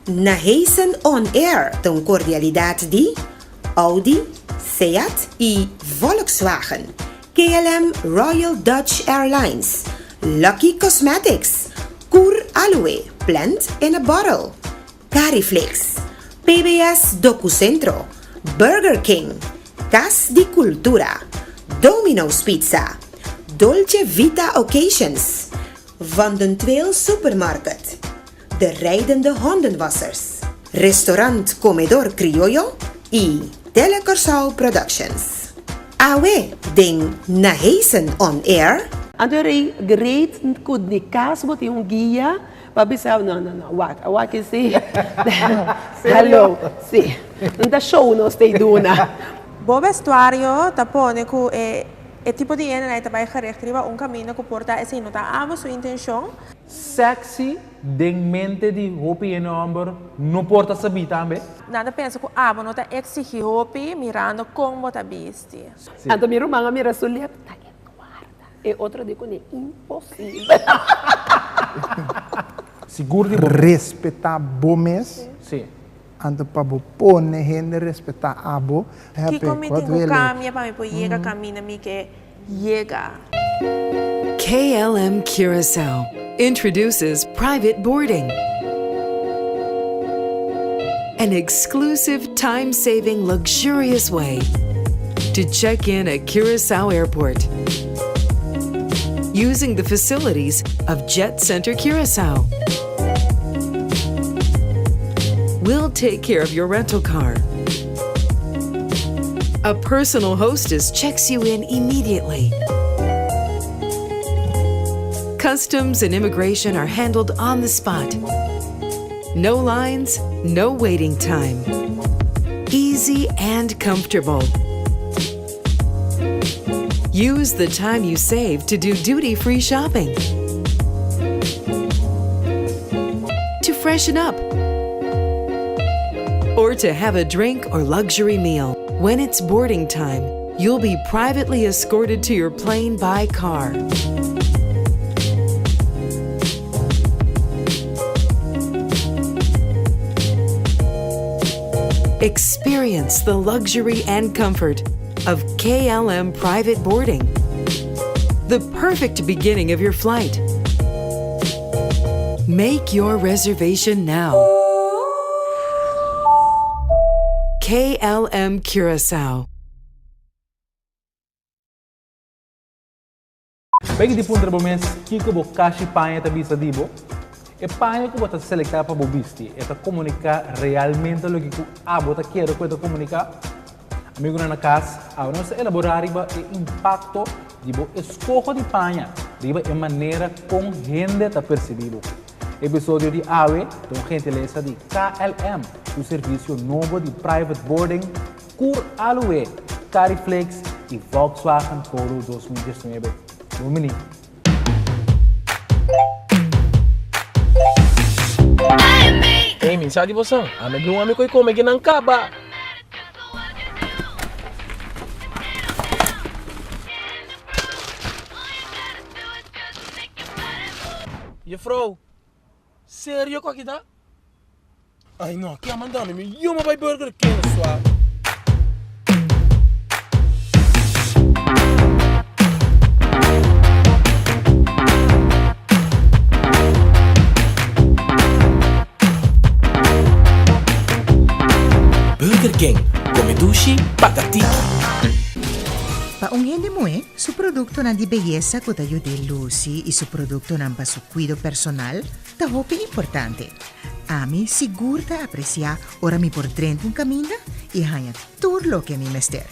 Nahesen On Air con cordialidad di Audi, Seat y Volkswagen, KLM Royal Dutch Airlines, Lucky Cosmetics, Cur Aloe, Plant in a Bottle, Cariflix, PBS Docucentro, Burger King, Cas di Cultura, Domino's Pizza, Dolce Vita Occasions, Van den Tweel Supermarket, De Rijdende Hondenwassers, Restaurant Comedor Criollo y Telecorsau Productions. Awe ding Nahesen On Air. Adorei great comunicação, botei guia para pensar, não, what is it? Hello, sim. Não tá show nós tem duna. Bom vestuário, tapone com é tipo de ene tá vai gericht riba caminho que porta assim, não tá amo sua intenção. Sexy, den mente de hopi en ombro, não porta saber também. Nada pensa que amo não tá exigir hopi mirando como tá vesti. Ando miro manga mira sulia tá que guarda. E outro digo é impossível. Seguro de respeitar bomes. Sim. Ando para pôr gente respeitar abo. Que comida que caminha para me pôr chega caminha me que chega. KLM Curaçao introduces private boarding, an exclusive, time-saving, luxurious way to check in at Curaçao Airport using the facilities of Jet Center Curaçao. We'll take care of your rental car. A personal hostess checks you in immediately. Customs and immigration are handled on the spot. No lines, no waiting time. Easy and comfortable. Use the time you save to do duty-free shopping, to freshen up, or to have a drink or luxury meal. When it's boarding time, you'll be privately escorted to your plane by car. Experience the luxury and comfort of KLM private boarding, the perfect beginning of your flight. Make your reservation now. KLM Curaçao. Bem de punta bomens que o bocashi panha tá bisa dibo. E panha que bota selectar para bobisti, é comunicar realmente o que a bota quer comunicar. Amigo na casa, a nossa elaborar riba o impacto de bo escojo de panha, riba é maneira com gente tá percebido. Episódio de AWE, com gentileza de KLM, o serviço novo de private boarding, Cur Aloe, Cariflex e Volkswagen Polo 2019. Domini. Hey, minsan di bosang, nagluwami ko ikaw, may ginangka ba? Jeffrouw, seryo ka kita? Ay no, kaya mandami mi yuma by Burger King swa. Burger King, come dushi, pagatiki. Paungende mo su produkto na di belleza ko tayo de Lucy e su produkto ng pasucuido personal, taho que importante. Ami siguro ta aprecia ora mi por drento un caminda e hanya tur lo que mi mester.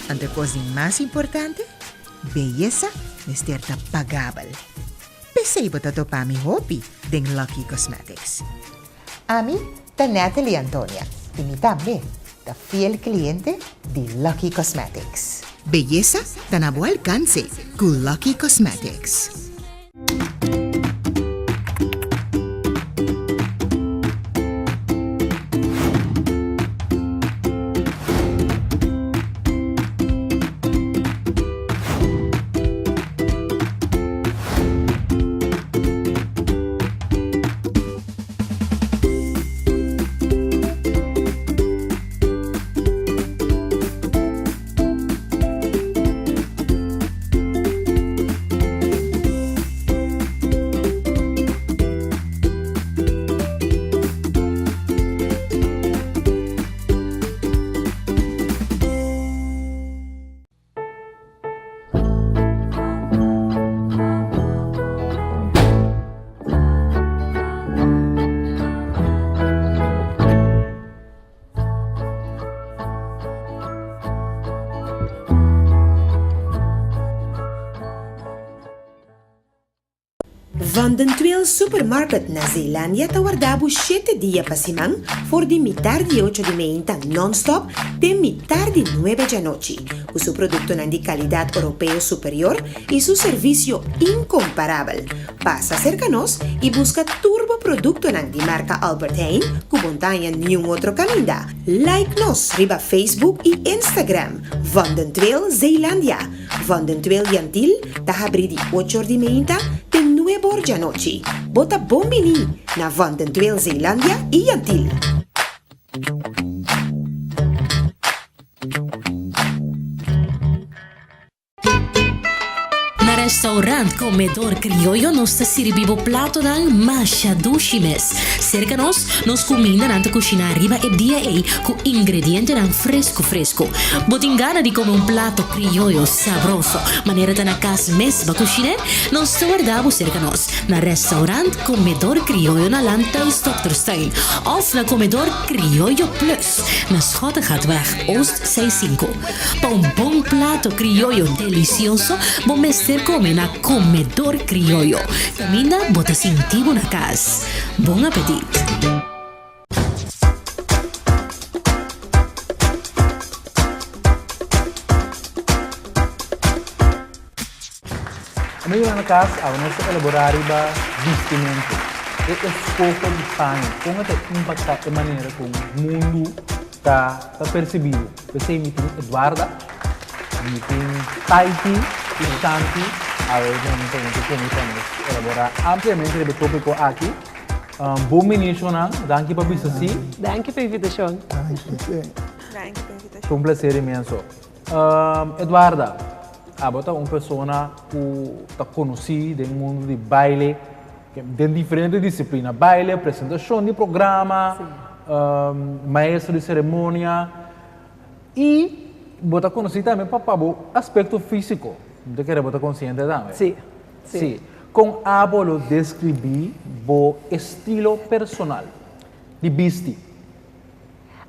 Ante cosa más importante, belleza mester ta pagabal. Pesebo ta to pa mi hobby ding Lucky Cosmetics. Ami ta Natalie Antonia e mi también ta fiel cliente di Lucky Cosmetics. Belleza tan a buen alcance con Lucky Cosmetics. Van den Twil Supermarket na Zeelandia tawardabo 7 dias pasimang for di mitad di 8 di meia non-stop de mitad di 9 de noche. O seu produto na de qualidade europeu superior e seu serviço incomparável. Passa cerca nós e busca turbo produto na de marca Albert Heijn, kubontanha nenhum outro caminho. Like nos riba Facebook e Instagram. Van den Twil Zeelandia. Van den Twil Jantil, da abri di 8 di meia de 9 de noche. Bota bombini na Van den Twil Zeelandia e Jantil. Restaurant Comedor Criollo nos sirvivo plato dan machadushimes. Cerca nos comida nanta cucina riba e dia con ingredienti dan fresco. Botingana di come un plato criollo sabroso. Manera da na casa mesma cucina, nos guardavo cerca nos. Na Restaurant Comedor Criollo na Landhuis Dokterstein. Of na Comedor Criollo Plus. Na Schottengatweg Oost 65. Pa un bon plato criollo delicioso, bom mester come na Comedor Criollo. Camina bota sentivo na casa. Bom apetite! Amigo na casa, vamos elaborar vestimento. E escopo de panho, como até impactar de maneira como o mundo está percebido. Você me tem Eduarda, me tem Taiti e Shanti. Então, começamos a elaborar ampliamente o tópico aqui. Bom ministro, danke para você. Danke pela invitação. Foi um prazer imenso. Eduarda, você é uma pessoa que está conhecida no mundo de baile, de diferentes disciplinas. Baile, apresentação de programa, maestro de cerimônia. E você é conhecida também para o aspecto físico. Você quer estar consciente também? Sim. Com a eu descrevi o estilo personal de vestir.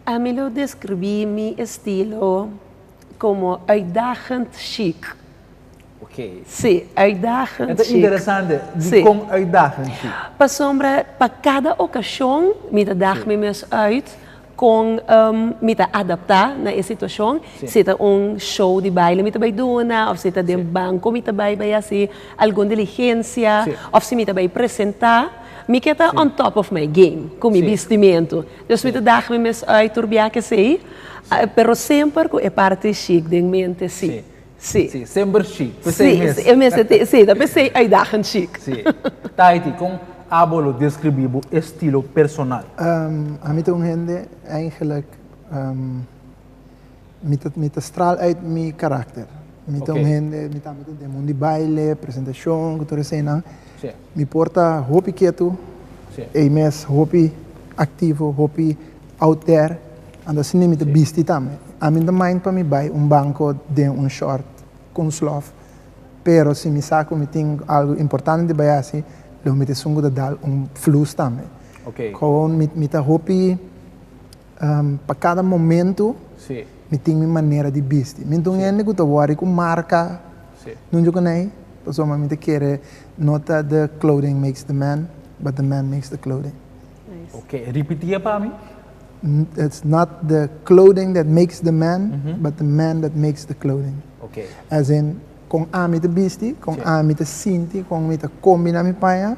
A mim eu descrevi meu estilo como uitdagend chic. Ok. Sim, uitdagend É chic. interessante, como uitdagend chic. Para sombra, para cada ocasião, me dá me uit. Com me adaptar na situação, se está show de baile, me vai dona, ou se está de banco, me vai assim, alguma diligência, ou se me vai apresentar, me quer on top of my game, com meu vestimento. Então, me dá me uit turbiar que sei, pero sempre com a parte chic de mente, sim. Sim, sempre chic. Sim, da pensei uitdagend chic. Sim. Taiti, com abolo descrever o estilo personal. A mim tem gente eigenlijk met straal uit mijn karakter. Met een gente, met de mundo de baile, apresentação, cultura cena. Me porta hopi quieto, e mes hopi activo, hopi out there. And dat is niet met de beestie também. A mim de mind para me bij banco de short com slof. Pero se me saco me tem algo importante bij assim, lo me te sungo de dar flux também. Gewoon me te hopi para cada momento. Me tem minha maneira de vestir. Me então ainda que eu vou com marca, não jogo nem. Pessoal, me te quer nota the clothing makes the man, but the man makes the clothing. Ok, repetia para mim. It's not the clothing that makes the man, but the man that makes the clothing. Ok. As in, com a me te vestir, com a me te sinti, com me te combinar mi paia,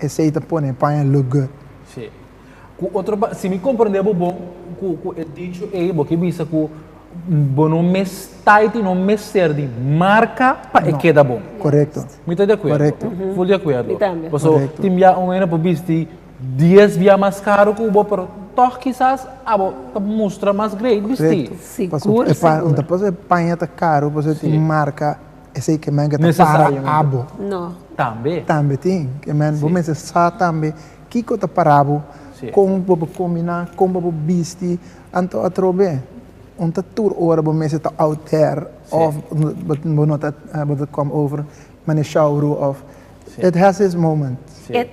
e sei te pone paia look good. Sim. Se me compreender bom, com o dicho é porque bisa que não me tight, não me ser de marca para que queda bom. Correto. Me está de acordo? Correto. Vou de acordo. Correto. Tem já um ano para vestir 10 via mais caro que o bom, pero toch quizás a mostra mais great vestir. Seguro. Depois é paia tá caro, você tem marca, é sei que man que tá para abo. Não. Também. Também tem, que man, vou me sa também, que que tá parado, como vou combinar, como vou vestir, anto a trobe. Om tour ora bo mensen te out there of but not that but come over mane shower of it has its moment.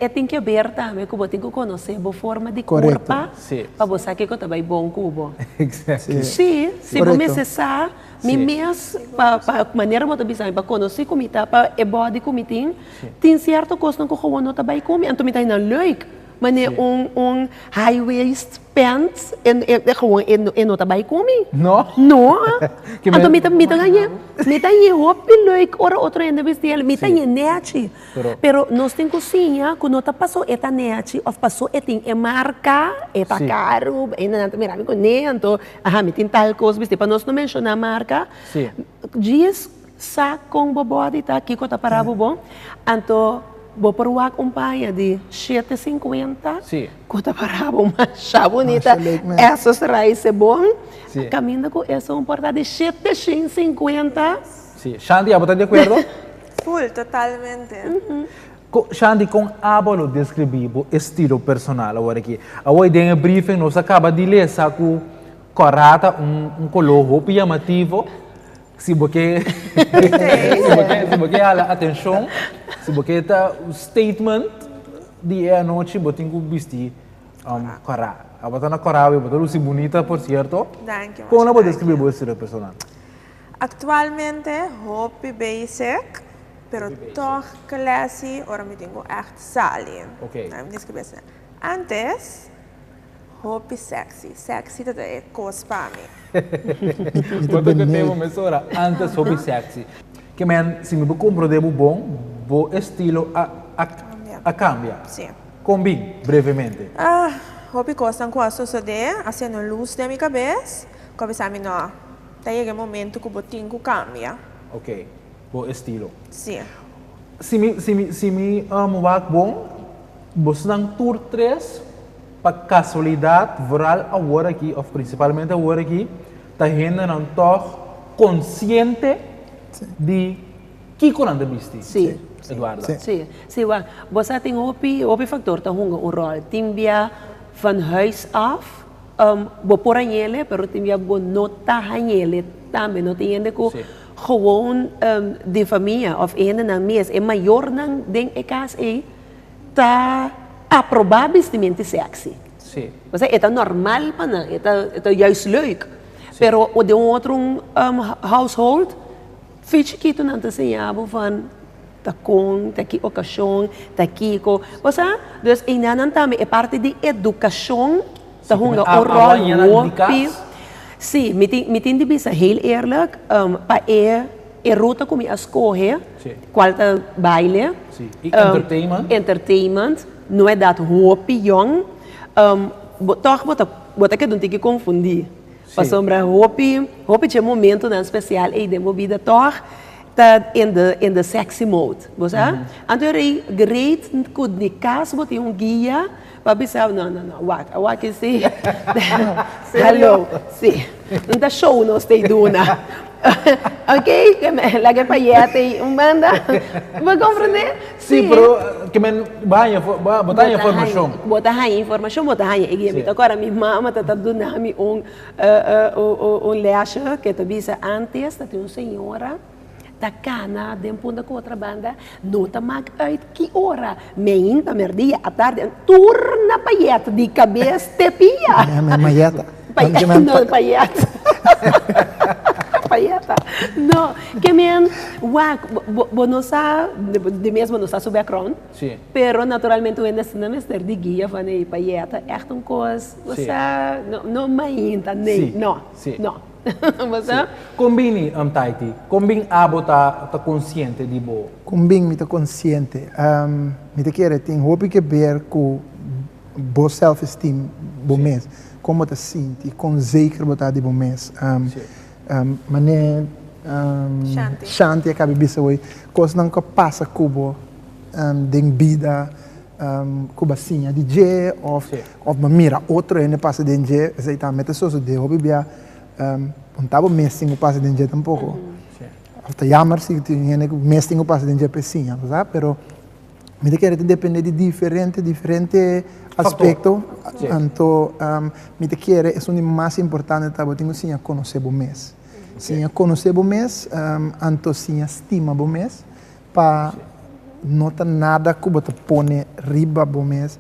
tem que ver também, que tem que conhecer a forma de Correto. corpo, Sim. para você que também bom cubo. Exactly. Sim, se Correto. você sabe, mesmo para maneira muito bizarra, para conhecer como está, para o body como tem certo coisa que eu não também come, então me está indo leuk. Maar high waist pants gewoon in nota bij komen. No? No. Que Então me- me ganha roupa leuk ora outro ainda vestir, me ganha net. Pero nós tem cozinha, quando nota passou eta net, of passou etin é marca, eta Sim. caro, ainda não mira me com então, me tem tal coisa vestir, para nós não mencionar a marca. Sim. Diz sa com bobody tá aqui que tá parado bom. Então vou provar paia de 7,50. Sim. Quota parava uma chá bonita. Acho legal mesmo. Essas raízes é bom. Sim. Caminha com essa porta de 7,50. Sí. Shanti, ¿a de acuerdo? Full, totalmente. Shanti, com abalo descrever o estilo personal agora aqui. Agora tem um briefing, nós acaba de ler saco corata, color roupa chamativo. Se você se você a atenção, se você tá o statement de a noite, você tem que vestir corata. A botar na corata, botar luci bonita, por certo. Dank je. Como não pode Masha, descrever o estilo personal? Actualmente hobby basic, pero toch classy, ahora me tengo echt sali. Ok. Nou, descrever assim. Antes, hobby sexy. Sexy dat é coisa para mim. Quanto que temos mesora antes sobre sexy. Que men, se me compro de bom, o estilo a cambia. Sim. Combine brevemente. Hobby coisa com a suceder, fazendo luz na minha cabeça, começar-me não. Daí é o momento que o botinho cambia. Ok. O estilo. Sim. Se me wak bom, você não tour 3 para casualidade, viral agora aqui, ou principalmente agora aqui, tá renda não toch consciente de que corante vestir. Sim. Eduardo. Sim. Sim, want você tem op factor tá um rol. Timbia van huis af, bo por anjele, pero timbia bo nota anjele também, não tem ainda que gewoon de família of ainda na mês é maior não den ekas tá aprovar vestimento sexy. Sim. Você é normal para não, é juist leuk. Pero o de outro household, fiche que tu não te ensinava van tá com, tá aqui ocasião, tá aqui com, você, dus inanan também é parte de educação, tá hunga o rol sim, me tem de bisa heel eerlijk, para é ruta como a escolher, qual tá baile, entertainment, não é dado roupa young, toch bota que não tem que confundir. Para sombra roupa tinha momento não especial e de movida toch tá in the sexy mode, você? Então é great que de casa botar guia para pensar não, wak sim, hello, sim, não tá show não está duna, ok? Lagi paillette e manda, vai compreender? Sim, pero que men botar informação. Botar informação, agora minha mama tá dando leche que tu bisa antes, tá uma senhora da cana, de ponta com outra banda, não tá mais uit que hora. Meia da merdia, à tarde, turna paillette de cabeça te pia. É maieta. Não, paillette. Paillette. Não, que men, não sabe, de mesmo não sabe sobre a crown. Sim. Pero naturalmente o não mestre de guia van e paillette, echt een coisa, você não mainta nem, não. Você combine Taiti, combine abo tá consciente de bo. Combine me tá consciente. Me te quer tem roupa que ver com bo self-esteem bo mês. Como te sente, com zeker botar de bo mês. Mané Shanti acaba bisa hoje, coisa não que passa cubo den vida cubacinha DJ of mira outro ainda passa den DJ, sei tá meta só de hobby bia não tava mesmo passa den DJ tampouco. Hasta jammer se tinha mesmo passa den DJ pecinha, sabe? Pero me te quer depende de diferente aspecto. Então me te quer é o mais importante tá botinho sim a conhecer o mês. Sim a conhecer o mês, então sim a estima o mês para nota nada que você põe riba do mês,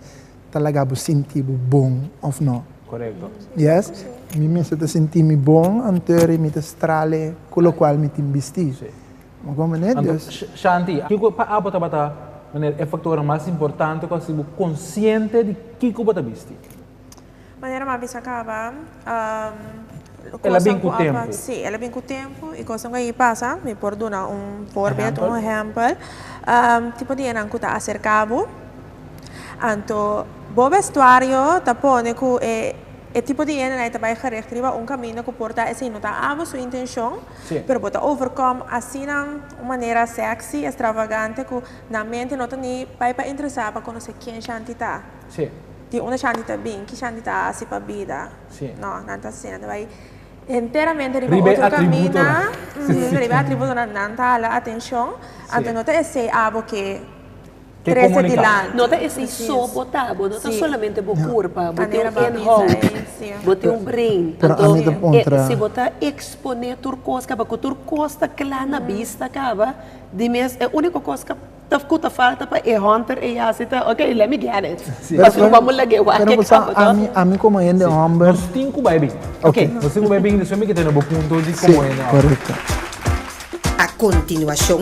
talaga você sentir bom ou não. Correto. Yes? Mi me se sentir bom, anterior me estrale, com o qual me investir. Mas como é Deus? Shanti, que pa abota bata, é fator mais importante que você consciente de que você viste. Maneira mais bisa acaba. Ela bem com o tempo. Sim, ela bem com o tempo e coisa que passa, me por dar exemplo. Tipo de ano que está acercado, então, bom vestuário, tá pone que é tipo de ano que vai retriva caminho que porta assim não tá a sua intenção, pero bota overcome assim uma maneira sexy, extravagante que na mente não tá nem para interessar para conhecer quem Shanti está. Sim. Di una Shanti está bem, que Shanti está assim para vida. Sim. Não, não tá assim, vai inteiramente riba outro caminho, riba atributo não tá a atenção, então não tá esse abo que trece de lá. Não é esse só botar, não é solamente por corpo, botar botar brain. Então, se botar exponer turcos, porque turcos está claro na vista, acaba, de mês, é a única coisa que tá falta para é hunter e assim tá, ok, let me get it. Mas não vamos lá que eu acho que a mim como ainda homem. Os 5 baby. Ok. Os 5 baby de que tem um ponto de como ainda. Correto. A continuação,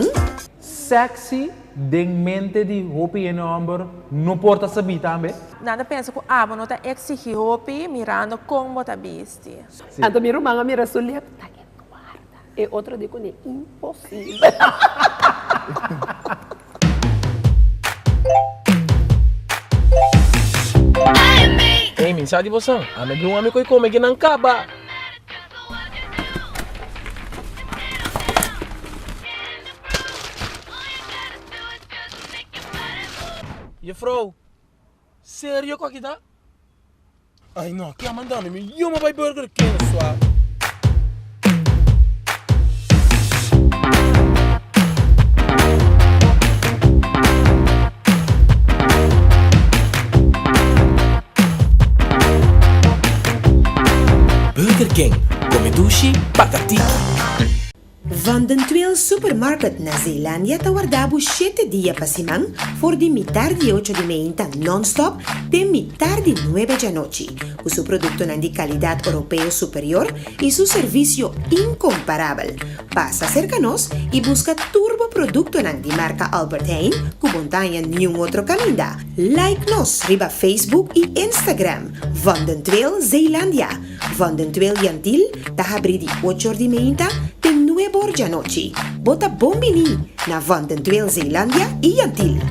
sexy de mente de roupa e homem não porta saber também. Nada pensa que não tá exigir roupa mirando como tá viste. Então mira manga mira soleta, tá guarda. E outro digo é impossível. Ei, minsan di bosan. Nag-iwami ko may ginang kaba. Jeffrouw, seryo ka kita? Ay no, kaya man dami mi yung mabay Burger King swap. Burger King, Comedushi, Pagatiki. Van den Twil Supermarket na Zeelandia tawardabo 7 dias pa simang for di mitardi 8 di meinta non-stop te mitardi 9 di noche. O su producto nan di calidad europeo superior y su servicio incomparable. Pasa cercanos y busca turbo producto nan di marca Albert Heijn, kubontaña ni un otro caminda. Like nos riba Facebook y Instagram. Van den Twil Zeelandia. Van den Twil Yantil tahabri di 8 di meinta te 9 di noche. Bota bombini na Van den Twil Zeelandia y Yantil.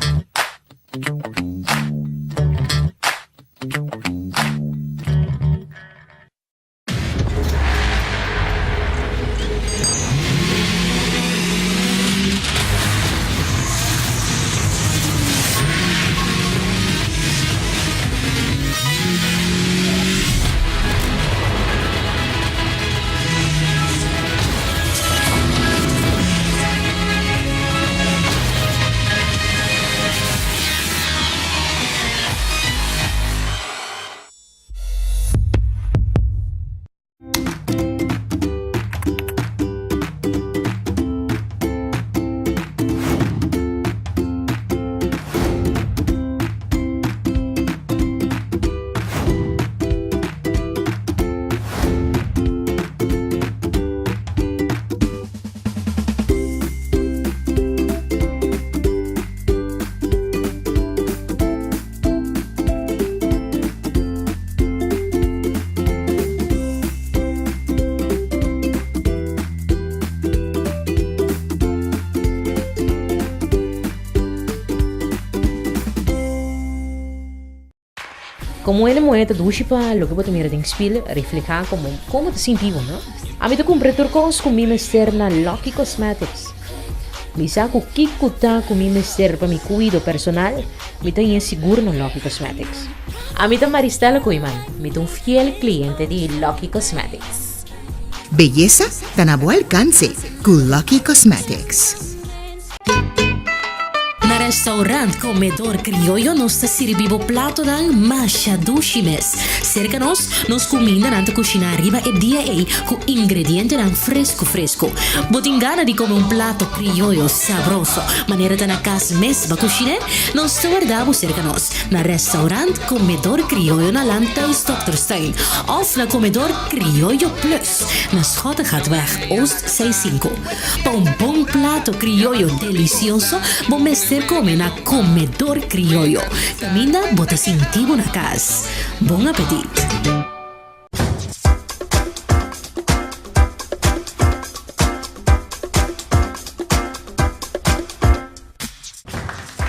Como ele moeda dushi pa lo que bote mira den spil reflejar como te sentivo, ¿no? A mí te compré turcos con mi mester na Lucky Cosmetics. Mi saco kikuta con mi mester pa mi cuido personal, mi te seguro na Lucky Cosmetics. A mí te Maristela Coiman, mi te un fiel cliente de Lucky Cosmetics. Belleza tan a buen alcance con Lucky Cosmetics. Na restaurante comedor criollo nos está sirviendo plato dan Mashadushi Mess. Cerca nos comida nanta cocina arriba e dia aí com ingrediente dan fresco. Botingana di comer un plato criollo sabroso. Maneira ta na casa mes ba cocina, nos está guardado cerca na restaurante comedor criollo na Lanta e Dr. Stein. Of na comedor criollo plus na Schottengatweg Oost 65. Pa un bom plato criollo delicioso, bom mester come na comedor criollo. Camina bota sintivo na casa. Bom apetite!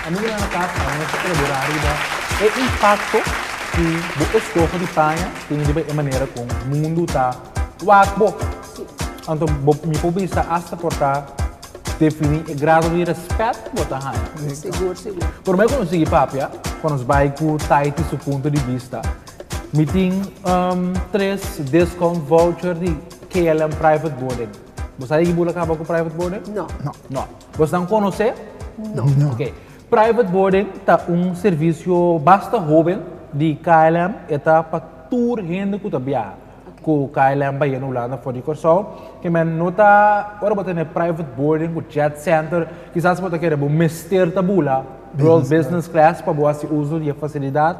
Amigo na casa, vamos colaborar e impacto que o escopo de panha tem de maneira como o mundo está wakbo. Então, me pobista hasta portar definir o grado de respeito botar hanha. Seguro. Por mim, quando segui papia, quando os baicos taiti do ponto de vista, me tem 3 discount voucher de KLM private boarding. Você sabe que você acaba com private boarding? Não. Você não conhece? Não. Ok. Private boarding é serviço bastante jovem de KLM e para tour gente que está com KLM vai no lado fora de Corsão, que não está agora você tem private boarding com jet center, quizás você querer mister tabula, world business class para você uso de facilidade,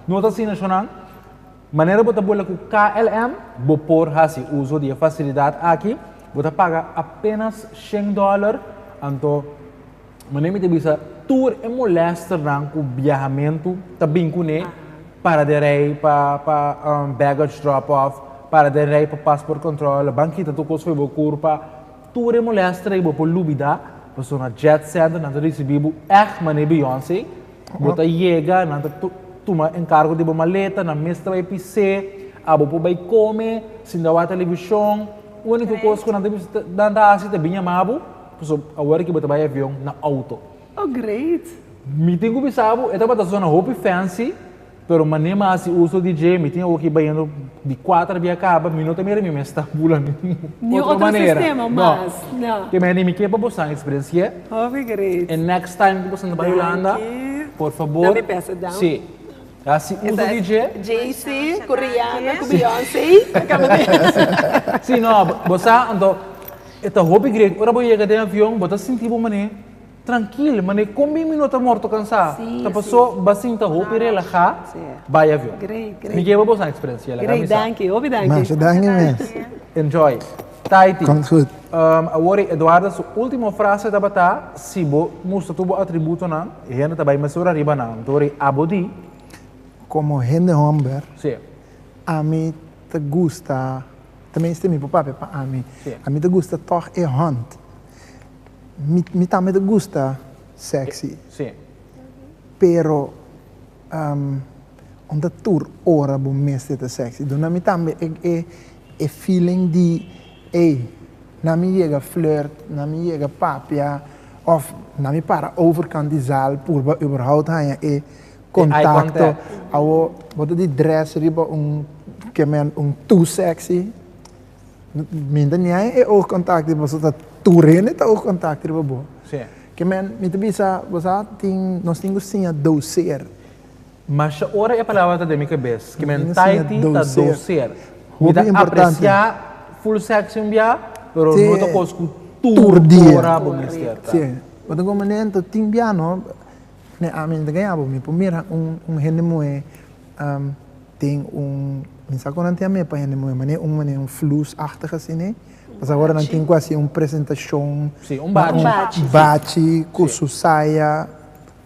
não está assim nacional. Maneira você tabula com KLM, você por assim uso de facilidade aqui, você paga apenas $100, então maneira de bisa tour é molesta com viajamento, também com para de rei para baggage drop off, para de rei para passport control, banquita tu cos foi curva, tour é molesta e por lubida, você na jet center, na recebido maneira Beyoncé, você chega, na toma encargo de maleta, na mestra vai PC, abo por vai comer, se dá a televisão, o único coisa que não tem danda assim também é mabo, porque agora que você vai avião na auto. Oh, great! Me tenho que pensar, esta é uma zona hope fancy, pero maneira mais uso DJ, me tenho que ir de 4 via caba, me não tem me está pulando de outra maneira. Sistema, mas não. Que me quer para você experiência. Oh, great! And next time que você vai Holanda, por favor. Dá-me peça down. Sim. Assim uso DJ. JC, coreana, com Beyoncé, acaba de. Sim, não, você então, esta hobby great. Ora vou chegar de avião, você sentir bom maneira. Tranquilo, mas como minuto morto cansado, tá passou bastante roupa relaxar, vai avião. Great. Me quer para experiência, great, thank you. Mas danke mesmo. Enjoy. Taiti. Komt goed. Agora, Eduardo, sua última frase da batata, se você mostra tudo atributo não, e ainda também me sura riba não, então abodi. Como gente homem, Sim. a mim te gusta, também este meu papai para a mim te gusta toch e hunt. Me também gusta sexy. Sim. Pero onda tour ora bom mestre de sexy. Dona me também é feeling de na me chega flirt, na me chega papia of na me para overkant die zaal por überhaupt hanya contacto. Awo bodo di dress riba que men too sexy. Minder nie oogcontact die was dat toeren het oogcontact riba bo. Sim. Que men mit bisa você tem nós temos sim a doser. Mas a hora é a palavra da minha cabeça, que men taiti tá docer. Muito importante. importante. Apreciar full sex um dia, pero não tô com tour dia. Ora bom mister. Sim. Bodo como momento tem piano, né a mim ganha bo, me primeira gente moe tem minsa quando tem a minha pai moe, mané flusachtige assim, né? Mas agora não tem quase apresentação. Sim, bate, com saia,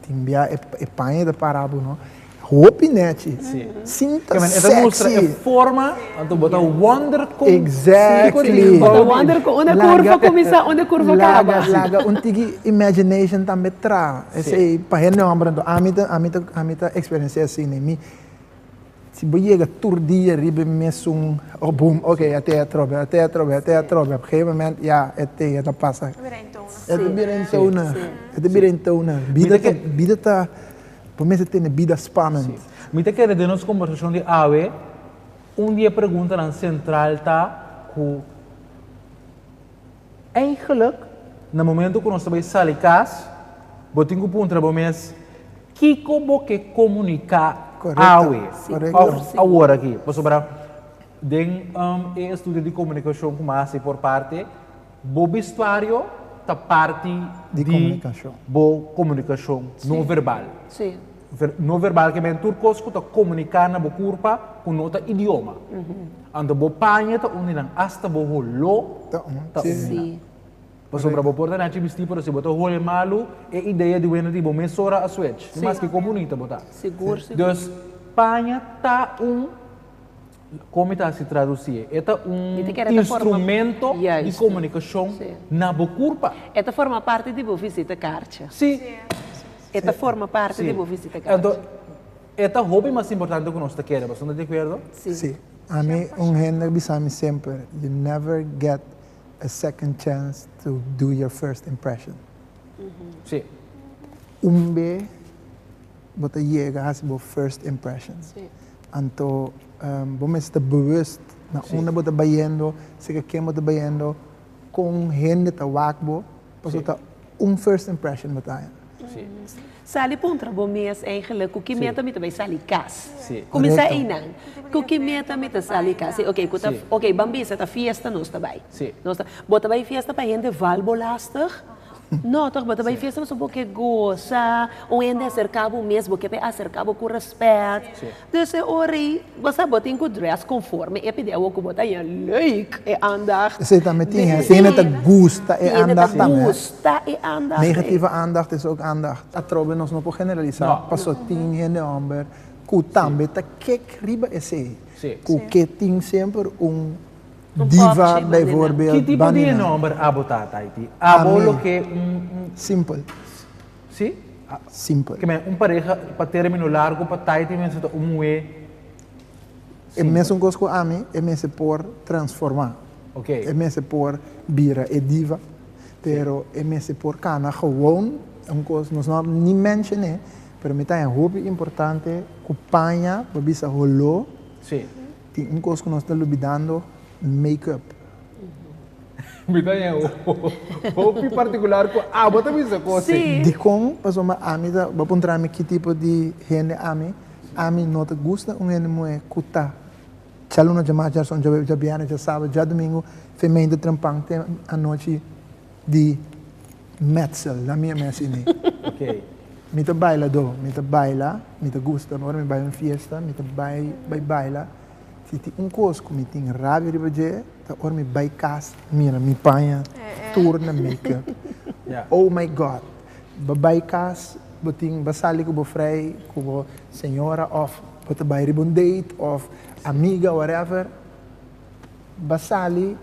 tem bia é pai da parabo, não? Roupa net. Sinta sexy. Mostra a forma, então botar o wonder com. Exactly. O wonder com onde a curva começa, onde a curva acaba. Laga tigi imagination também tra. Esse para ele não abrando. A mim tá experiência assim, né? Se você chega tour dia, ribe mesmo boom, ok, até a trobe. A gegeven moment, ja, het passa. Het birentona. Bida tá, por mim tem bida spannend. Mita quer de nossa conversação de AWE, dia pergunta na central tá com eigenlijk, no momento que nós estamos salikas, botinho puntra bom mês, Kiko bo que comunicar Correcto. agora aqui, posso falar? Den estudo de comunicação com mais por parte, bo vestuário da parte de comunicação, bo comunicação não verbal. Sim. Não verbal que é turcos que comunicar na bo corpo com outra idioma. Ando bo panha ta unilang hasta bo holo ta Sim. Posso para bo porta na chibisti por se botar hole malu e ideia de wena de bo mesora a switch. Mas que comunica botar. Seguro. Dus panha ta como está se traduzir? É instrumento de comunicação na bo corpo. Esta forma parte de boa visita carte. Sim. Esta forma parte de boa visita carte. Então, esta hobby mais importante que nós queremos, você está de acordo? Sim. A mim, gênero bisami sempre, you never get a second chance to do your first impression. Sim. Be, bota llega a seu first impression. Sim. Então, vamos estar bewust na una bota bayendo, se que quem bota bayendo, com gente tá wakbo, para tá first impression bota. Sim. Sali puntra bom mês eigenlijk o que meta mita vai sali cas. Sim. Começa aí não. O que meta mita sali cas. Ok, bambisa tá fiesta nós tá vai. Sim. Nós tá bota vai fiesta para gente valbolastig. Não, toch bota vai fiesta mas um pouco goza, ou ainda acercava o mês, porque vai acercava com respeito. Dus ori, você bota em dress conforme e pediu o que bota aí leuk e aandacht. Você também tinha, tem que gusta e aandacht também. Gusta e aandacht. Negativa aandacht is ook aandacht. A trobe nós não pode generalizar. Passou tinha en amber, que também tá que riba esse. Que tem sempre diva bijvoorbeeld. Que tipo de nome abota Taiti? Abolo que simple. Sim? Simple. Que é pareja para termino largo para Taiti mesmo é mesmo coisa que a mim é mesmo por transformar. Okay. É mesmo por bira e diva, pero é mesmo por cana gewoon coisa nós não nem mencionei, pero me tá hobby importante companhia para bisa rolo. Sim. Tem coisa que nós estamos olvidando. Make-up. Mitanya hobby particular ko bota bisa ko sim. De como passou uma amida, vou encontrar que tipo de gente ami não te gusta gente moe kuta. Chalo no jamar já são já biana já sábado já domingo feminino trampante a noite de metzel na minha mesine. Ok. Mita baila mita gusta, agora me baila em fiesta, mita baila. Se tem coisa que me tem rabia de fazer, tá hora me vai casa, mira, me panha, turna make-up. Oh my God, vai casa, boting basali ko frei, ko senhora of, bota vai ribbon date of amiga whatever. Basali,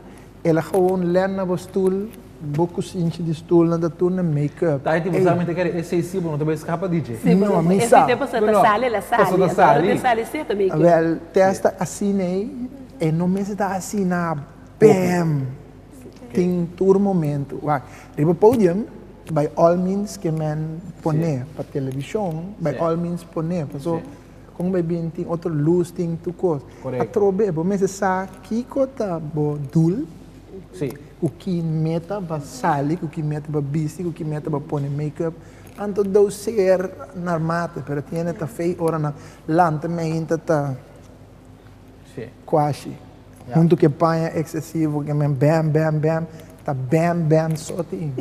ela gewoon lerna bo stoel, bokusintje de stoel na da turna make-up. Tá aí tipo sabe que é excessivo, não também escapa DJ. Não, me sabe. Esse tempo você sale, ela sale. Você sale. Sale certo também. Well, testa assim aí, e não me está assim na bam. Tem todo momento. Riba podium, by all means que men poner para televisão, by all means poner. So, kung may binting outro luz ting to cost. A trobe, bo me sa kiko ta bo dul. Sim. O que meta ba sali, o que meta ba busy, o que meta ba pone make-up. Anto do ser normate, pero tiene ta fei ora na lante me inta ta quasi. Junto que panha excessivo, que me bam, ta bam, só tem.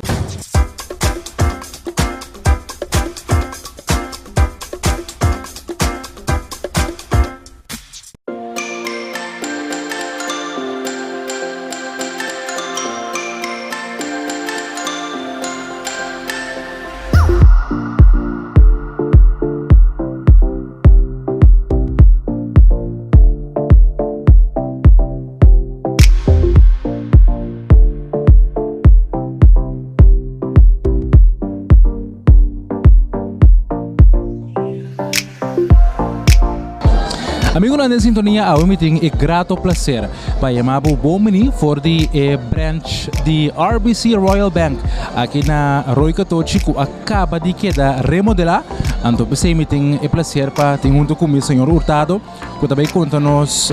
Amigo na sintonia ao meeting é grato prazer para chamar o Bomini for the branch de RBC Royal Bank aqui na Rui Catochi que acaba de quedar remodelar. Então esse meeting é prazer para ter junto com o senhor Hurtado que também conta-nos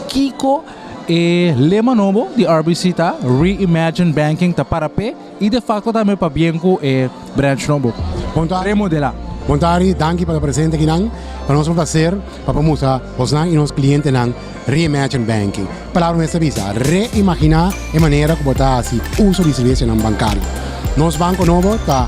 Kiko lema novo de RBC tá Reimagine Banking tá para pé e de facto também para Bianco branch novo. Remodelar. Montari, danke para presente aqui nang. Para nós prazer para mostrar os nang e nos clientes nang Reimagine Banking. Palavra nessa visa, reimaginar a maneira como está assim uso de serviço nang bancário. Nosso banco novo tá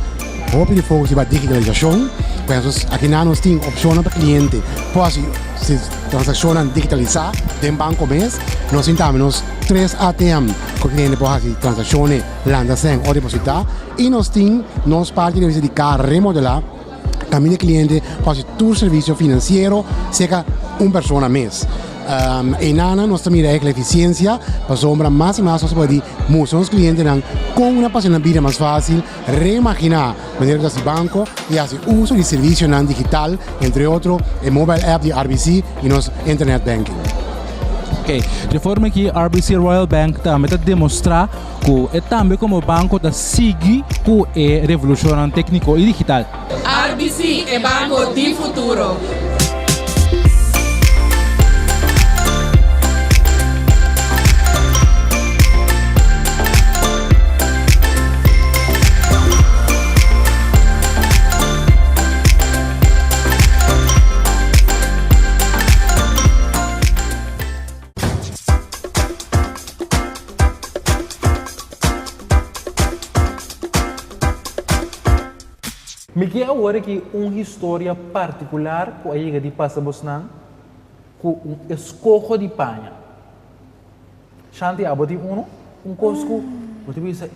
hope de foco sobre digitalização. Pues aqui nós temos opções para cliente. Pode se transacionar digitalizar dentro banco mês. Nós temos 3 ATM que o cliente pode transacionar landa sem ou depositar. E nós temos nossa parte de dedicar remodelar. Também o cliente pode ter serviço financeiro cerca uma pessoa mês. E nana nós também a eficiência para sombra mais e mais nós podemos mostrar aos clientes com uma página de vida mais fácil reimaginar a maneira que esse banco e assim uso de serviço digital entre outros o mobile app de RBC e nosso internet banking. Ok, de forma que RBC Royal Bank também está demonstrar que é também como banco está seguir com a revolução técnica e digital. RBC é banco de futuro. Me quer agora que uma história particular que a chega de Passabosnan com escojo de panha. Shanti aboti cosco, você pensa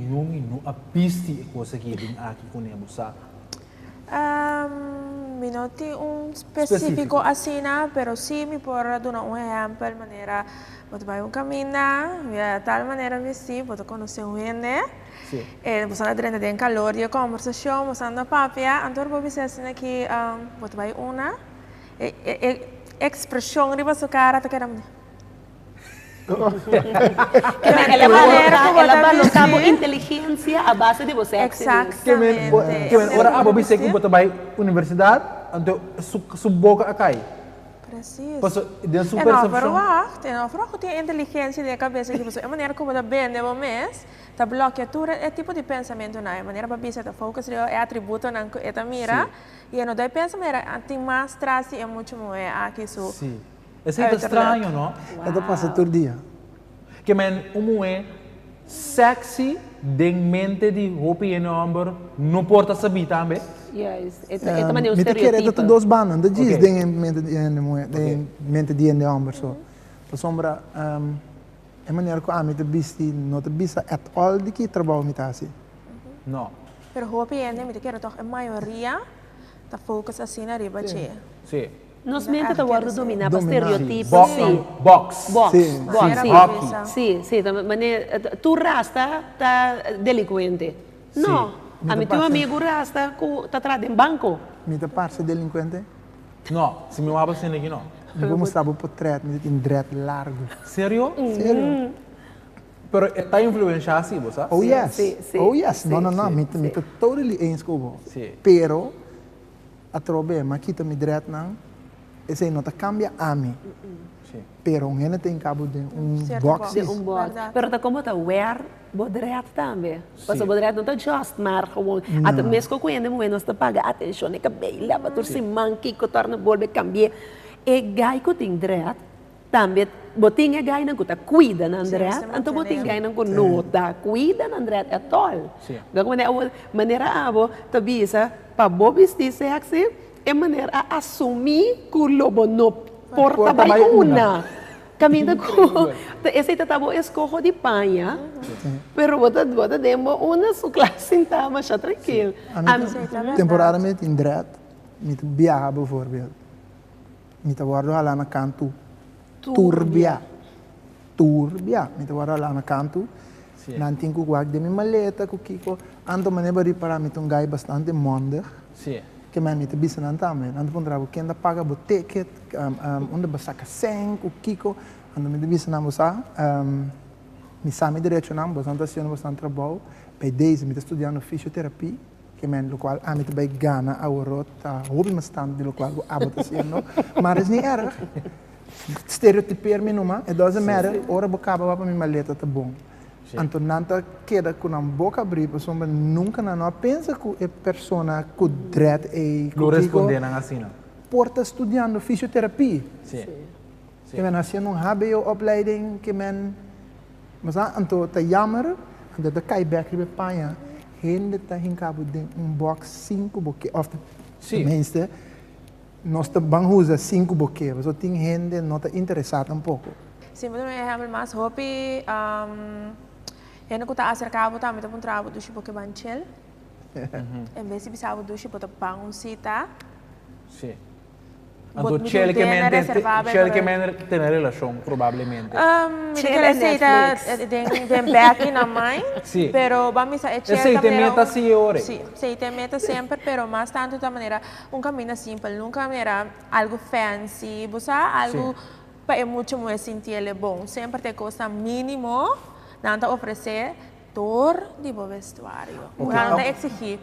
não a piste coisa que vem aqui com ele busa. Não tem específico assim, pero sim me pode dar exemplo maneira você vai caminho, tal maneira vestir, você conhecer gente. Você está dentro de calor de conversação, você anda papia, então você assim que você vai expressão de sua cara, tá querendo. Ela valora inteligência à base de você. Exatamente. Ora, você que você vai universidade, então sua boca a cair. Preciso. Não, tem inteligência de cabeça que você, a maneira como você bem de mês, tá bloqueia tudo, é tipo de pensamento não, a maneira para você tá focus é atributo não é tá mira, e não dá pensamento, tem mais traço é muito mais aqui isso. Sim. Isso é estranho, não? É do passa todo dia. Que men é sexy de mente de roupa e number não porta saber também. Yes, esta maneira me quer é dos banan, da diz de mente de number so. Para sombra é maneira que a mente bisti não te bista at all de que trabalho me tá assim. Não. Pero roupa e me quer toch a maioria tá focus assim na riba che. Sim. Nos mente tá guarda dominar para estereotipos. Box. Sim. Maneira tu rasta tá delinquente. Não. A mim tem amigo rasta que está atrás de um banco. Me tá parte delinquente? Não, se me waba assim aqui não. Eu vou mostrar o portrait, me tem dread largo. Sério? Sério. Pero está influenciado assim, você? Oh yes. Oh yes. Não, me tá totally eens com você. Pero a problema aqui tá me dread não. Esse não tá cambia a mim. Pero ainda tem cabo de box. De box. Pero tá como tá wear bodreat também. Porque o bodreat não tá just, mas como até mesmo com ele não está paga atenção nem cabelo, leva tudo se manque que torna volve cambiar. E gai que tem dreat também botinha é gai não que tá cuida na dreat, então botinha gai não que não tá cuida na dreat é tol. Da como é maneira abo tá bisa para bo vestir sexy é maneira a assumir que o lobo não porta baiuna. Caminha com esse tava escorro de panha, pero bota demo uma sua classe então mas já tranquilo. Temporariamente em dread, me viaja por exemplo. Me tá guardo lá na canto turbia, me tá guardo lá na canto. Nanti ku guardo de minha maleta ku kiko, ando maneira para me um gai bastante mondig. Que me te bisa também, ando pun trabalho que anda paga o ticket, onde basta caseng, o kiko, ando me te bisa não bosa, me sabe direito não, bosa ando fazendo bastante trabalho, bei deze me te estudando fisioterapia, que me lo qual a me te bei gana a orot, hobby me stand de lo qual abo te fazendo, mas é nem erg, stereotypeer me numa, it doesn't matter, ora bocaba para minha maleta tá bom. Então, nanta queda com a boca abrir, pessoa nunca não pensa que a pessoa que dread e Não responder assim, não. Porta estudando fisioterapia. Sim. Que men fazendo HBO-opleiding, que men... Mas então, tá jammer, dat de kaiback bij Panja, heen dat hinkabo de box 5 boque, of tenminste, nós também usa 5 boque, mas eu tenho gente não está interessado pouco. Sim, mas eu mais hobby, eu não está acercado também com trabalho do tipo que banchel, em vez de pensar do tipo de pão cita. Sim. Então, c'è che tem relação, provavelmente. Quer aceita den back in a mãe, pero vamos a echar aceita meta sim ore. Sim, aceita meta sempre, pero mais tanto da maneira caminho simples, nunca maneira algo fancy, você algo para muito mais sentir ele bom, sempre te custa mínimo, nada oferecer dor de bom vestuário, nada exigir.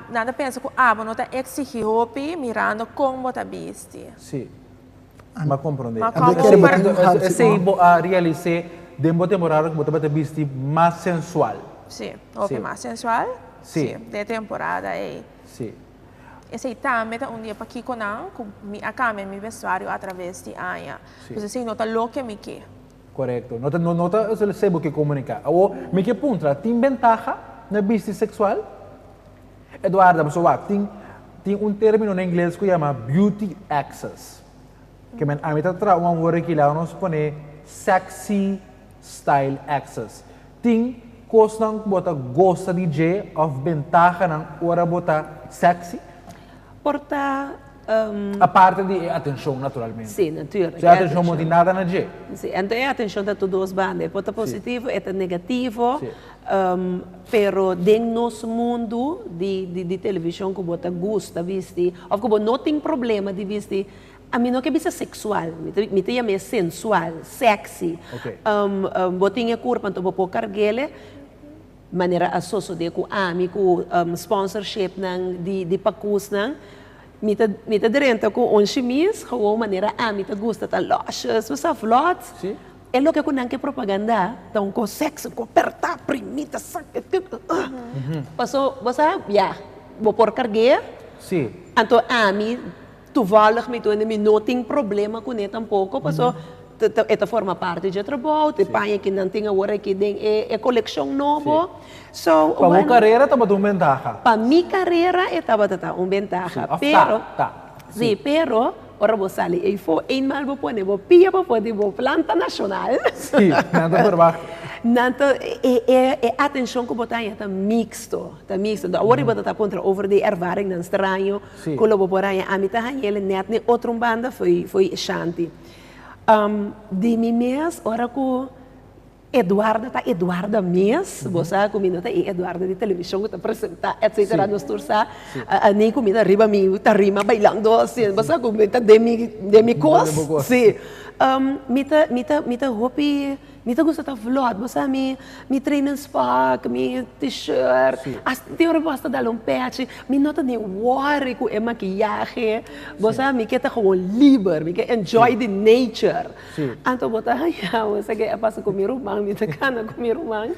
Nada pensa que não está exigir roupa mirando como está vestido. Sim. Mas compreender. Esse realizar dentro temporada que você vestir mais sensual. Sim, roupa mais sensual. Sim. De temporada aí. Sim. Esse também é dia para que conan com meu vestuário através de aia. Você assim nota lo que me quer. Correto. Nota você sabe o que comunicar. Ou me que ponta tem ventaja na vestir sexual? Eduardo, pessoal, tem termo em inglês que chama beauty access. Que a gente traz uma word que lá nós põe sexy style access. Tem coisas que você gosta de ver, ou ventaja na hora você sexy? Porta a parte de atenção, naturalmente. Sim, naturalmente. Se a atenção não tem nada na G. Sim, então a atenção de todos os bandos. Pode ser positivo, é negativo. Pero dentro do nosso mundo de televisão que você gosta de vestir, ou que você não tem problema de vestir, a mim não é que é sexual, me tem a sensual, sexy. Você tem a corpo, então você pode carregar maneira associada com com sponsorship de pacus me tá direto com um chemise, com maneira me tá gosta da lojas, você flots. É o que eu não quero propaganda, então com sexo, com apertar, primita, passou, você vou por carregar. Sim. Então toevallig não tem problema com ele tampouco, passou. Esta forma parte de trabalho, te pai que não tem agora que tem coleção nova. So, para minha carreira estava uma ventaja. Para minha carreira estava uma ventaja, pero sim, pero ora você ali e foi em mal vou pôr vou pia para poder vou planta nacional. Sim, nada por baixo. Nanta atenção que botar está mixto, Agora você está contra over de ervaring nan estranho, colaborar a mim tá ele net ne outro banda foi Shanti. De mim mês, ora com Eduarda mês, você comida tá Eduarda de televisão que tá apresentar, etc. Nos tursa, nem comida riba mi, tá rima bailando assim, você comida de mi cos, sim. Mita hopi, mita gusta ta vlog, você mi treina spa, mi t-shirt, as teoria basta dar patch, mi nota nem worry com maquiagem, você mi quer tá como liber, mi quer enjoy the nature. Então bota você que passa com meu irmão, mi tá cana com meu irmão.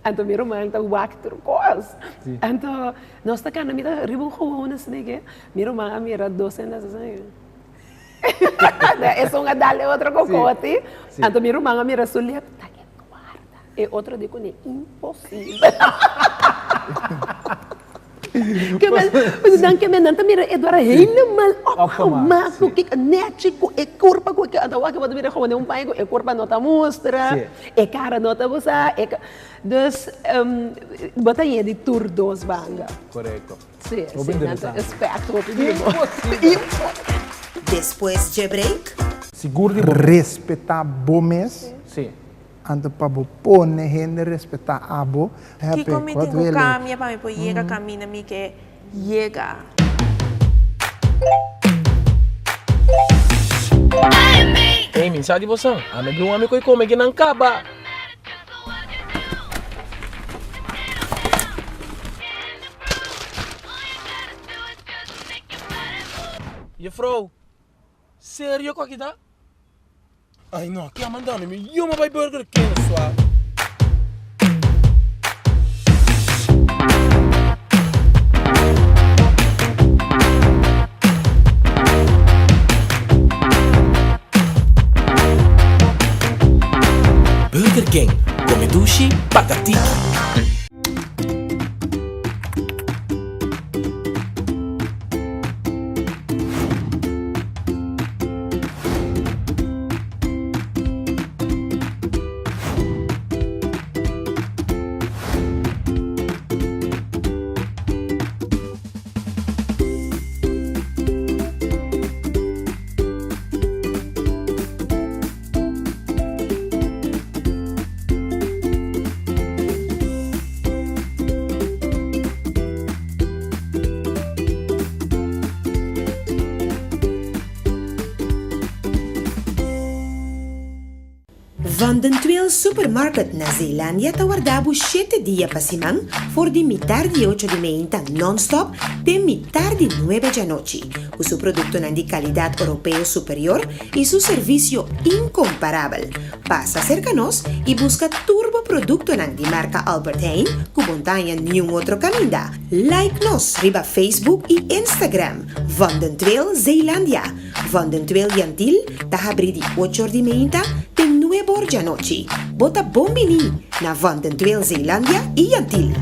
Então meu irmão tá wacter coisa. Então nós tá cana mi tá ribo gewoon assim que meu irmão mi era docente assim. É só uma dale outra cocote. Então minha irmã me resulta, tá que guarda. E outra digo é impossível. Que men nanta mira Eduardo helemaal opgemaakt hoe ik netjes e corpo que então que você mira gewoon pai e corpo não tá mostra e cara não tá bosa dus bota aí de tour dos banga. Correto. Sim, aspecto Después de break, seguro de respeitar bomes. Sim. Ando para pôr gente respeitar abo. Que comete o caminho para me chegar caminho me que chega. Ei, mensagem de você. A me um amigo que come que não acaba. E Frau, sério com aqui tá? Ay no, que mandando me yuma by Burger King suave. Burger King, come sushi, patatiki. Van den Twil Supermarket na Zeelandia tawardabo 7 dias pasimang for di mitad di 8 di meia non-stop de mitad di 9 de noche. O seu produto de qualidade europeu superior e seu serviço incomparável. Passa cerca nós e busca turbo produto de marca Albert Heijn, que montanha nenhum outro caminho. Like nós riba Facebook e Instagram. Van den Twil Zeelandia. Van den Twil Jantil, da abri di 8 di meia de 9 de noche. Bota bombini na Van den Twil Zeelandia e Jantil.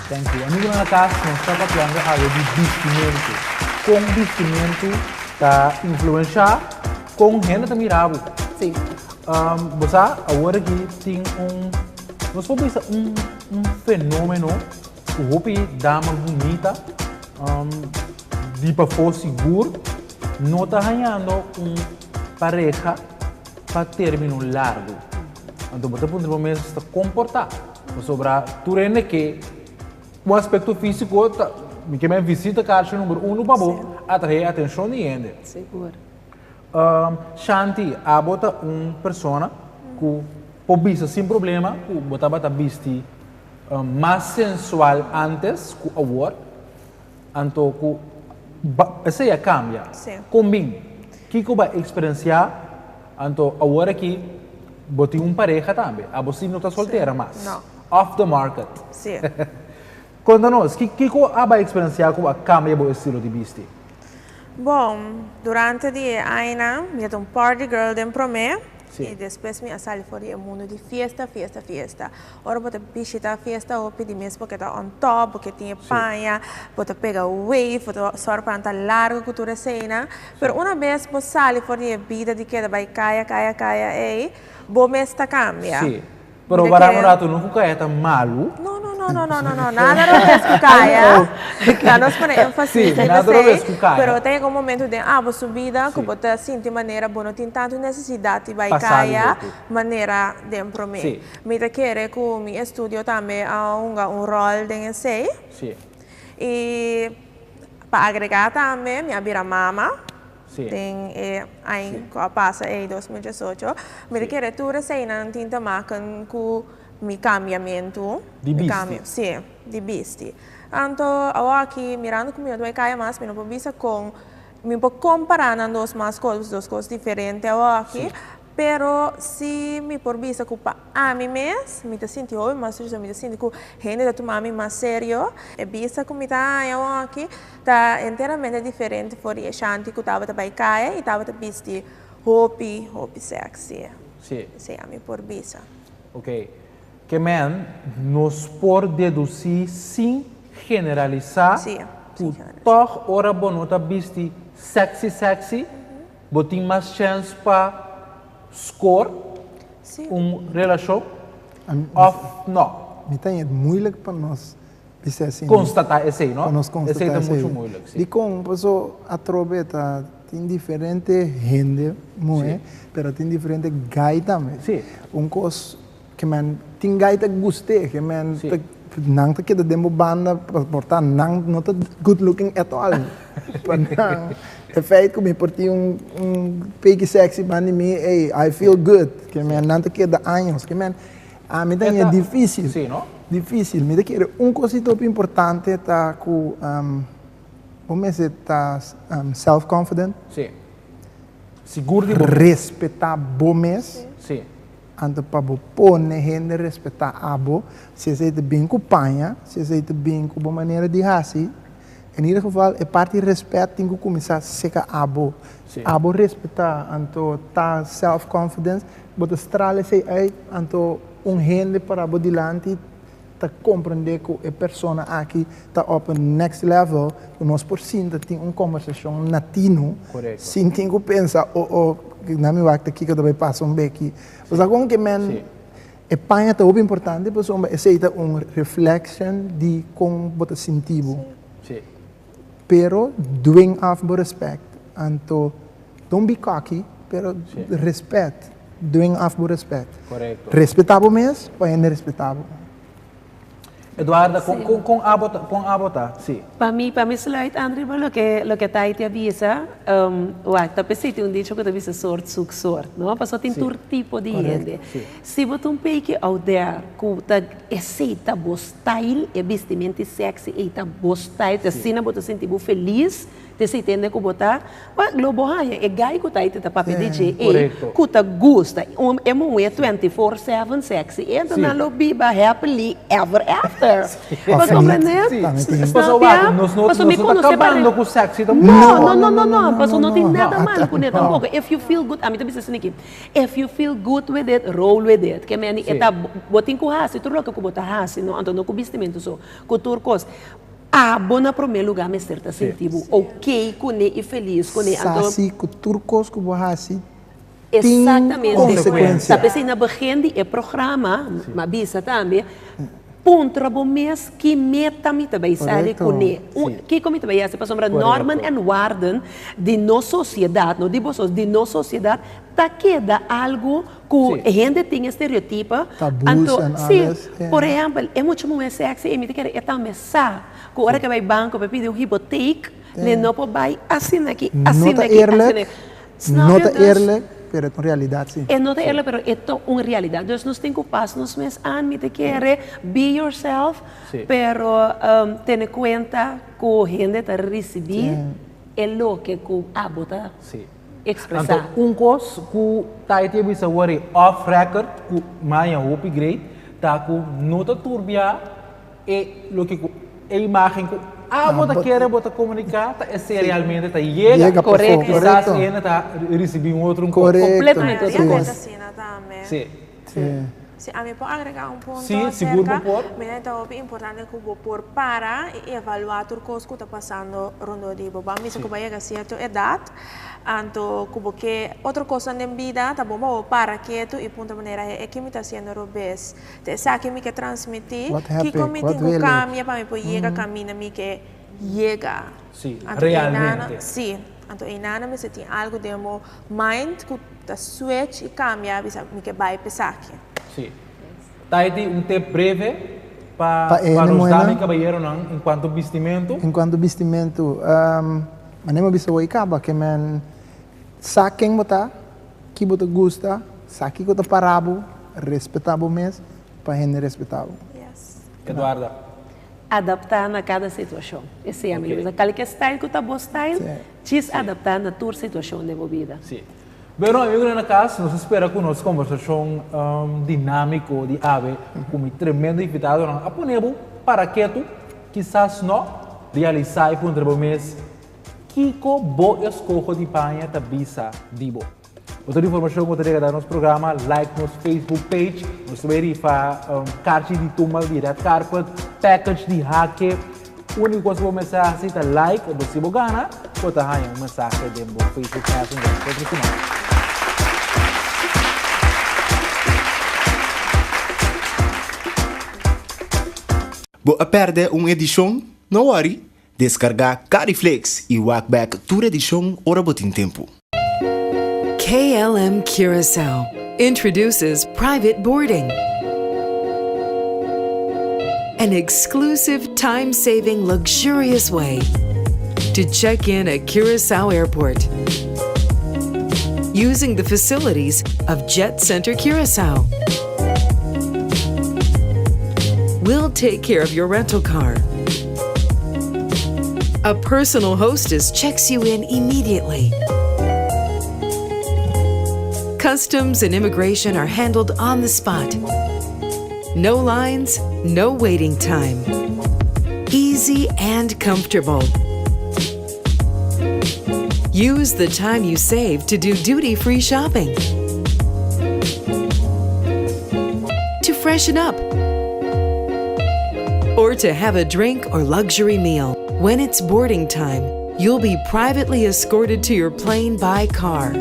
Thank you. Amigo na casa, nós estamos falando algo de vestimento. Com vestimento está influenciar com gente também rabo. Sim. Você agora aqui tem nós vamos pensar um fenômeno, o roupa dama bonita, de para for seguro, não está ganhando pareja para término largo. Então, você pode pelo menos se comportar. Sobre tu rende que o aspecto físico, que me visita a caixa número 1 para atrair a atenção de gente. Seguro. Shanti, a bota pessoa que pode ser sem problema, que bota vestir mais sensual antes que agora, então que essa é a cambia. Combina. Que vai experienciar, então agora que botei pareja também, a você não está solteira mais. Não. Off the market. Sim. Conta-nos, que vai experienciar com a cambia do estilo de vestir? Bom, durante o dia, eu sou party girl dentro de mim. Sim. E depois me saio fora do mundo de festa. Ora, vou visitar a festa, eu pedi mesmo porque está on top, porque tem panha, vou pegar o wave, vou só para estar largo com toda a cena. Mas uma vez eu saio fora da vida de que vai caia, vou me está cambia. Sim. Pero o barato nunca caia tão malo. Não, nada do que caia. Nós ponemos ênfase nada do que caia. Pero tem um momento de vou subida, que você sente maneira boa, não tem tanto necessidade de vai caia, maneira dentro de mim. Me quer que o meu estúdio também um rol de sei. Sim. E para agregar também, minha vira mama. Tem passa em 2018. Me quer tudo sei não tinta marca com mi cambiamento de bisti. Sim, de bisti. Então, eu aqui mirando como eu caia mais, me não posso ver com me posso comparar nas duas coisas diferentes eu aqui. Pero se me por vista culpa a mim mesmo, me sinto hoje, mas eu me sinto que gente da tomar me mais sério, e vista como está eu aqui, está inteiramente diferente por a Shanti que estava também caia e estava vestir hopi sexy. Sim. Sim, a mim por vista. Ok. Que man nos por deduzir sem generalizar. Sim. Toda hora bonita vestir sexy, botem mais chance para score relação não. É moeilijk para nós constatar esse, não? Para nós constatar esse é muito moeilijk. E com pessoa a trobeta tem diferente gente, mas tem diferente gai também. Sim. Coisa que tem gai que gostei, que não te queda demo banda portar não tá good looking at all. O feito que me portei pig sexy band me, I feel good, que não te queda anos, que a mim é difícil. Sim, não? Difícil, me quero cosito importante tá com como se tá self confident. Sim. Seguro de respeitar bomes. Sim. Anto para pôr gente respeitar abo, se você bem com panha, se você bem com boa maneira de raci, em ieder geval é parte de respeito tem que começar a secar abo. Abo respeitar, anto tá self confidence, bota estrala sei aí, anto gente para abo dilante tá compreender que a pessoa aqui tá up next level, que nós por cima tem conversação latino, sem tem que pensar na minha acta aqui que eu também passo beque. Mas agora que a panha tá muito importante, porque aceita reflection de como bota sentido. Pero doing off with respect, anto don't be cocky, pero respect, doing off with respect. Correto. Respetável mesmo, panha respeitável. Eduarda, com abota, sim. Para mim, slide, André, lo que está aí te avisa, talvez tem dicho que te avisa sort, não? Porque tem todo tipo de gente. Se você pegue out there, que aceita o style, e vestimento sexy, e tá o style, assim você sente feliz, Desse entende que botar, mas globo haya, é gai que tá aí tá papel DJ, correcto. que tá gusta, é um 24/7 sexy, entra na lobby, happily ever after. Mas compreender? Nós estamos acabando com o sexy também. Não, mas não tem nada mal com ele tampouco. If you feel good, a mim também se aqui. If you feel good with it, roll with it. Que meni eta botin com hasi, tu loca com botar hasi, não ando com vestimento só, com turcos. Bona primeiro lugar, me certa sentido, ok com ele e feliz com ele. Sasi, com turcos, com borrasi. Exatamente. Consequência. Tá pensando na begin é programa, mas bisa também. Pontra bom mês que meta me também sabe com ele. Que como também é para sombra normen and waarden de nossa sociedade, não digo só de nossa sociedade, tá queda algo que a gente tem estereotipo. Tabus sim, por exemplo, é muito mais sexy, e me quer é tão mesa. Que hora que vai banco para pedir hipoteca, ele não pode vai assim aqui, assim aqui, assim aqui. Nota eerlijk, pero en realidad sí. É nota eerlijk, pero é uma realidade. Então, nós temos que passar nos meses anos, me quer be yourself, pero ter em conta que a gente está recebendo é o que a bota expressar. Então, coisa que está aí bisa worry off record, que mais upgrade, tá com nota turbia e lo que a imagem que bota quer bota comunicar, tá é realmente tá chega correto, quizás ainda tá recebendo outro completamente outra coisa. Sim. Se a mim pode agregar ponto seguro por. Mas então é importante que o por para e evaluar o que está passando rondo de boba. Mas se vai chegar a certa idade, então que outra coisa na vida, tá bom, vou para quieto e ponto maneira é que me está sendo robês. Te sabe me que transmitir, que como tem caminho para me poder chegar caminho me que chega. Sim, realmente. Sim. Então, inana me se tem algo de meu mind que tá switch e cambia, me que vai pensar aqui. Sim. Tá aí tempo breve para os dames caballeros enquanto vestimento. Enquanto vestimento, manemo bisa wo ikaba que men saquem botar, que bota gusta, saqui que bota parabo, respetável mesmo, para gente respeitável. Yes. Eduardo. Adaptar na cada situação. Esse é a melhor coisa. Qualquer style que está bom style, diz adaptar na tua situação de vida. Sim. Bueno, amigo, na casa, nos espera com nossa conversação dinâmica de ave, com um tremendo invitado, a poner para quieto, quizás não realizar e para um mês, Kiko bo escojo de panha tabisa dibo. Outra informação que eu teria que dar no nosso programa, like nosso Facebook page, nos verificar carte de tumal de red carpet, package de hack, único coisa que eu mensagem é like, ou se você gana, pode dar uma mensagem de Facebook page. Boa perde uma edição? Não worry. Descargar Cariflex e Walkback toda edição ora botin tempo. KLM Curaçao introduces private boarding. An exclusive, time-saving, luxurious way to check in at Curaçao Airport. Using the facilities of Jet Center Curaçao. We'll take care of your rental car. A personal hostess checks you in immediately. Customs and immigration are handled on the spot. No lines, no waiting time. Easy and comfortable. Use the time you save to do duty-free shopping. To freshen up. Or to have a drink or luxury meal. When it's boarding time, you'll be privately escorted to your plane by car.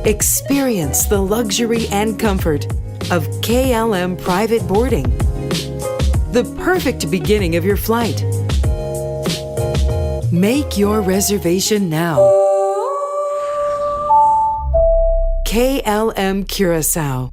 Experience the luxury and comfort of KLM private boarding. The perfect beginning of your flight. Make your reservation now. KLM Curaçao.